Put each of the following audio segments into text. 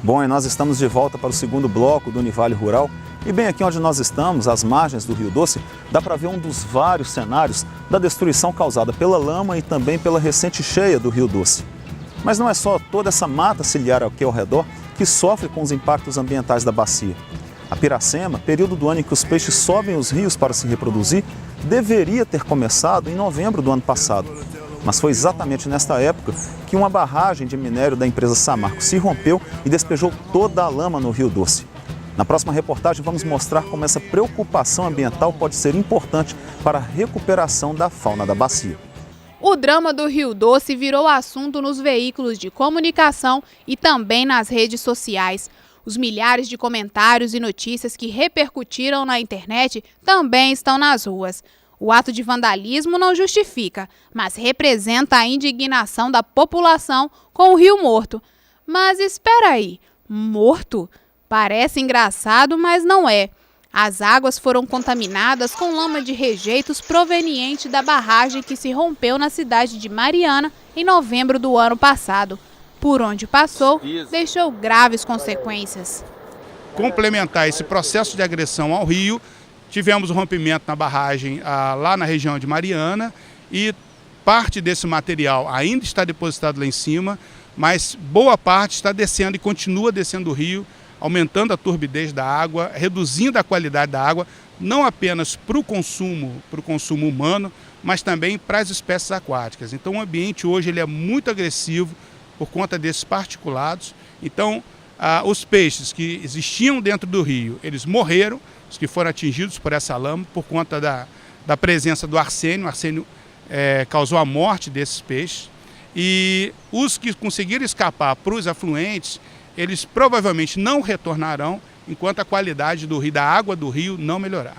Bom, e nós estamos de volta para o segundo bloco do Univale Rural. E bem aqui onde nós estamos, às margens do Rio Doce, dá para ver um dos vários cenários da destruição causada pela lama e também pela recente cheia do Rio Doce. Mas não é só toda essa mata ciliar aqui ao redor que sofre com os impactos ambientais da bacia. A Piracema, período do ano em que os peixes sobem os rios para se reproduzir, deveria ter começado em novembro do ano passado. Mas foi exatamente nesta época que uma barragem de minério da empresa Samarco se rompeu e despejou toda a lama no Rio Doce. Na próxima reportagem vamos mostrar como essa preocupação ambiental pode ser importante para a recuperação da fauna da bacia. O drama do Rio Doce virou assunto nos veículos de comunicação e também nas redes sociais. Os milhares de comentários e notícias que repercutiram na internet também estão nas ruas. O ato de vandalismo não justifica, mas representa a indignação da população com o rio morto. Mas espera aí, morto? Parece engraçado, mas não é. As águas foram contaminadas com lama de rejeitos proveniente da barragem que se rompeu na cidade de Mariana em novembro do ano passado. Por onde passou, deixou graves consequências. Complementar esse processo de agressão ao rio, tivemos o rompimento na barragem lá na região de Mariana e parte desse material ainda está depositado lá em cima, mas boa parte está descendo e continua descendo o rio, aumentando a turbidez da água, reduzindo a qualidade da água, não apenas para o consumo humano, mas também para as espécies aquáticas. Então o ambiente hoje ele é muito agressivo por conta desses particulados. Então os peixes que existiam dentro do rio, eles morreram, os que foram atingidos por essa lama, por conta da presença do arsênio. O arsênio causou a morte desses peixes. E os que conseguiram escapar para os afluentes, eles provavelmente não retornarão enquanto a qualidade da água do rio não melhorar.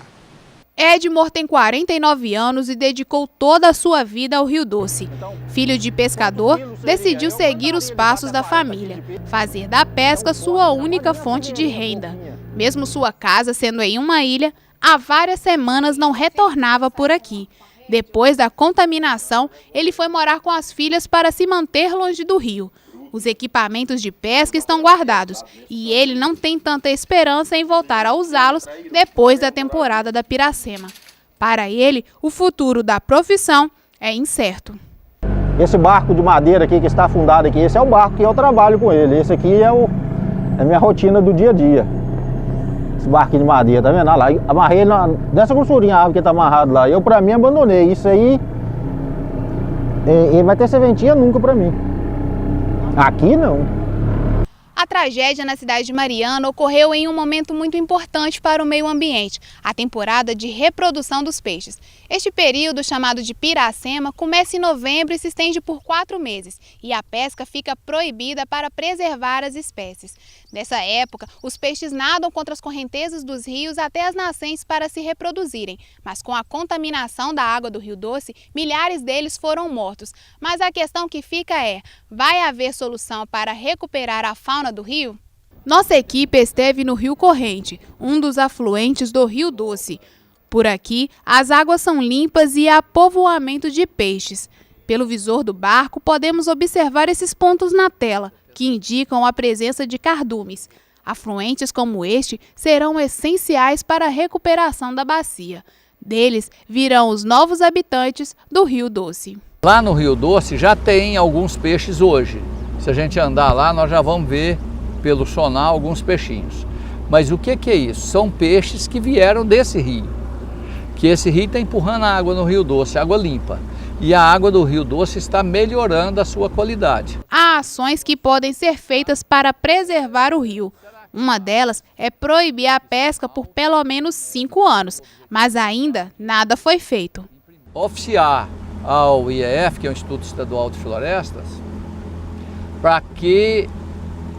Edmor tem 49 anos e dedicou toda a sua vida ao Rio Doce. Filho de pescador, decidiu seguir os passos da família, fazer da pesca sua única fonte de renda. Mesmo sua casa sendo em uma ilha, há várias semanas não retornava por aqui. Depois da contaminação, ele foi morar com as filhas para se manter longe do rio. Os equipamentos de pesca estão guardados e ele não tem tanta esperança em voltar a usá-los depois da temporada da Piracema. Para ele, o futuro da profissão é incerto. Esse barco de madeira aqui que está afundado aqui, esse é o barco que eu trabalho com ele. Esse aqui é a minha rotina do dia a dia. Esse barquinho de madeira, tá vendo? Lá, amarrei dessa grossurinha a árvore que está amarrado lá. Eu, para mim, abandonei. Isso aí, ele vai ter serventia nunca para mim. Aqui não. A tragédia na cidade de Mariana ocorreu em um momento muito importante para o meio ambiente, a temporada de reprodução dos peixes. Este período, chamado de Piracema, começa em novembro e se estende por 4 meses, e a pesca fica proibida para preservar as espécies. Nessa época, os peixes nadam contra as correntezas dos rios até as nascentes para se reproduzirem, mas com a contaminação da água do Rio Doce, milhares deles foram mortos. Mas a questão que fica é, vai haver solução para recuperar a fauna do rio? Nossa equipe esteve no Rio Corrente, um dos afluentes do Rio Doce. Por aqui, as águas são limpas e há povoamento de peixes. Pelo visor do barco, podemos observar esses pontos na tela, que indicam a presença de cardumes. Afluentes como este serão essenciais para a recuperação da bacia. Deles virão os novos habitantes do Rio Doce. Lá no Rio Doce já tem alguns peixes hoje. Se a gente andar lá, nós já vamos ver pelo sonar alguns peixinhos. Mas o que é isso? São peixes que vieram desse rio. Que esse rio está empurrando a água no Rio Doce, água limpa. E a água do Rio Doce está melhorando a sua qualidade. Há ações que podem ser feitas para preservar o rio. Uma delas é proibir a pesca por pelo menos 5 anos, mas ainda nada foi feito. Oficiar ao IEF, que é o Instituto Estadual de Florestas, para que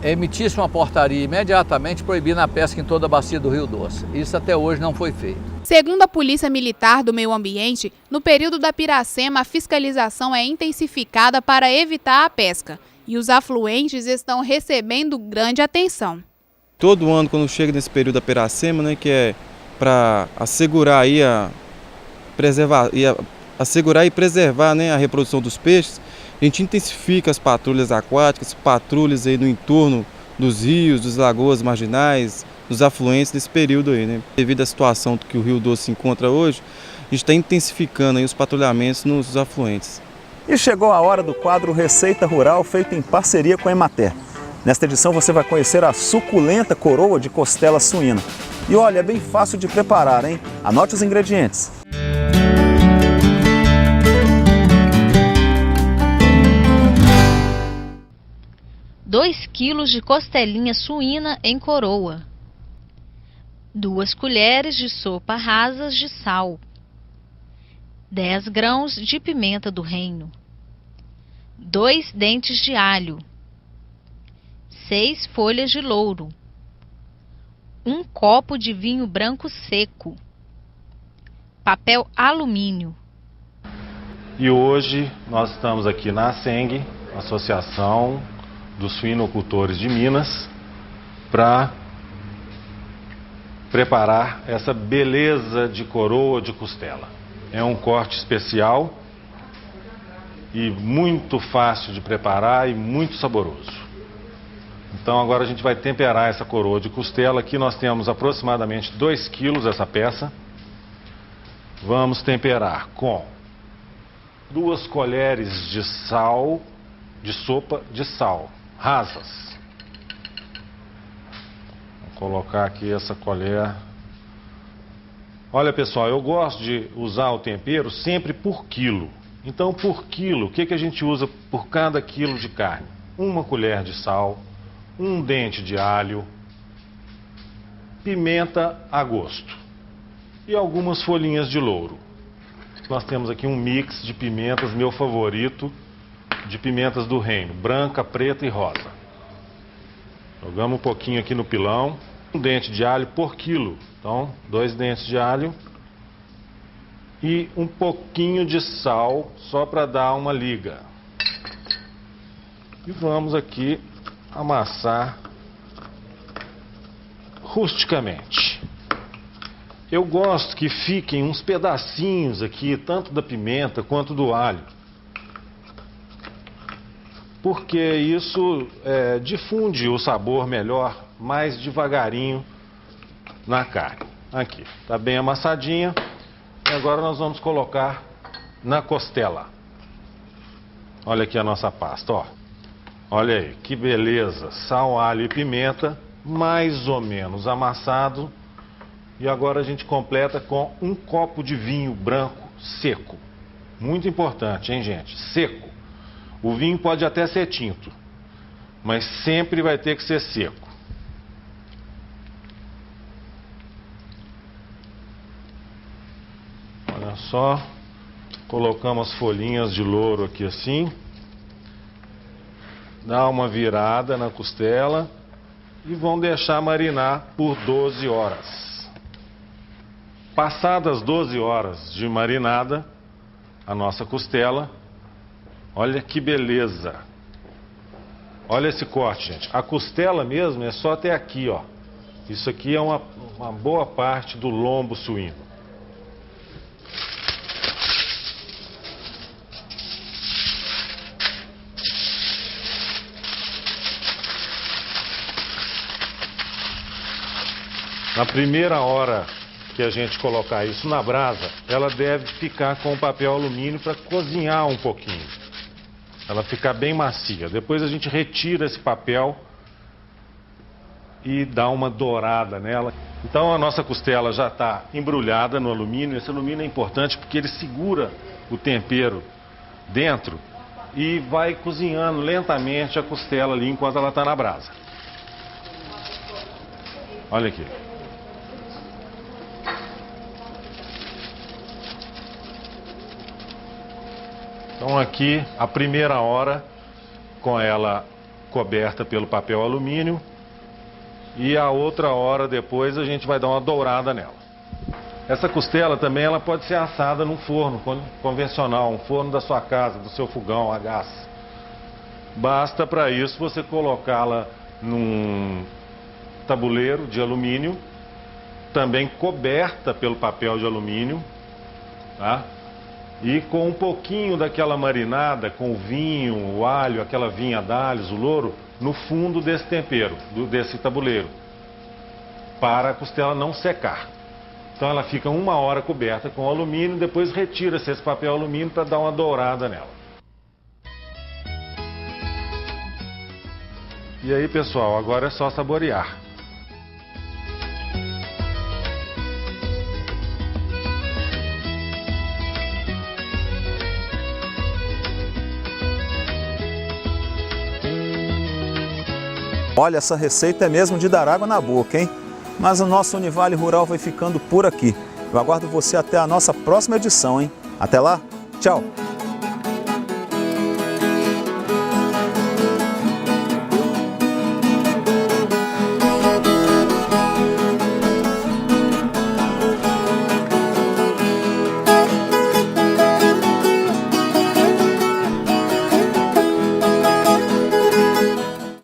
emitisse uma portaria imediatamente proibindo a pesca em toda a bacia do Rio Doce. Isso até hoje não foi feito. Segundo a Polícia Militar do Meio Ambiente, no período da Piracema a fiscalização é intensificada para evitar a pesca e os afluentes estão recebendo grande atenção. Todo ano, quando chega nesse período da Piracema, né, que é para assegurar aí a assegurar e preservar, né, a reprodução dos peixes, a gente intensifica as patrulhas aquáticas, patrulhas aí no entorno dos rios, das lagoas marginais, dos afluentes nesse período aí, né? Devido à situação que o Rio Doce se encontra hoje, a gente está intensificando aí os patrulhamentos nos afluentes. E chegou a hora do quadro Receita Rural, feito em parceria com a Emater. Nesta edição você vai conhecer a suculenta coroa de costela suína. E olha, é bem fácil de preparar, hein? Anote os ingredientes. 2 quilos de costelinha suína em coroa, 2 colheres de sopa rasas de sal, 10 grãos de pimenta do reino, 2 dentes de alho, 6 folhas de louro, 1 copo de vinho branco seco, papel alumínio. E hoje nós estamos aqui na ASENG, Associação dos Suinocultores de Minas, para preparar essa beleza de coroa de costela. É um corte especial e muito fácil de preparar e muito saboroso. Então agora a gente vai temperar essa coroa de costela. Aqui nós temos aproximadamente 2 quilos essa peça. Vamos temperar com 2 colheres de sal, de sopa de sal, rasas. Vou colocar aqui essa colher. Olha pessoal, eu gosto de usar o tempero sempre por quilo. Então por quilo, o que a gente usa por cada quilo de carne? 1 colher de sal, 1 dente de alho, pimenta a gosto e algumas folhinhas de louro. Nós temos aqui um mix de pimentas, meu favorito, de pimentas do reino, branca, preta e rosa. Jogamos um pouquinho aqui no pilão, 1 dente de alho por quilo. Então, 2 dentes de alho e um pouquinho de sal, só para dar uma liga. E vamos aqui amassar rusticamente. Eu gosto que fiquem uns pedacinhos aqui, tanto da pimenta quanto do alho, porque isso difunde o sabor melhor, mais devagarinho na carne. Aqui, está bem amassadinha. E agora nós vamos colocar na costela. Olha aqui a nossa pasta, ó. Olha aí, que beleza. Sal, alho e pimenta, mais ou menos amassado. E agora a gente completa com 1 copo de vinho branco seco. Muito importante, hein, gente? Seco. O vinho pode até ser tinto, mas sempre vai ter que ser seco. Olha só, colocamos as folhinhas de louro aqui assim. Dá uma virada na costela e vão deixar marinar por 12 horas. Passadas 12 horas de marinada, a nossa costela, olha que beleza. Olha esse corte, gente. A costela mesmo é só até aqui, ó. Isso aqui é uma boa parte do lombo suíno. Na primeira hora que a gente colocar isso na brasa, ela deve ficar com o papel alumínio para cozinhar um pouquinho. Ela ficar bem macia. Depois a gente retira esse papel e dá uma dourada nela. Então a nossa costela já está embrulhada no alumínio. Esse alumínio é importante porque ele segura o tempero dentro e vai cozinhando lentamente a costela ali enquanto ela está na brasa. Olha aqui. Então aqui a primeira hora com ela coberta pelo papel alumínio e a outra hora depois a gente vai dar uma dourada nela. Essa costela também ela pode ser assada num forno convencional, um forno da sua casa, do seu fogão a gás. Basta para isso você colocá-la num tabuleiro de alumínio, também coberta pelo papel de alumínio, tá? E com um pouquinho daquela marinada, com o vinho, o alho, aquela vinha d'alhos, o louro, no fundo desse tempero, desse tabuleiro, para a costela não secar. Então ela fica 1 hora coberta com alumínio, depois retira-se esse papel alumínio para dar uma dourada nela. E aí, pessoal, agora é só saborear. Olha, essa receita é mesmo de dar água na boca, hein? Mas o nosso Univale Rural vai ficando por aqui. Eu aguardo você até a nossa próxima edição, hein? Até lá, tchau!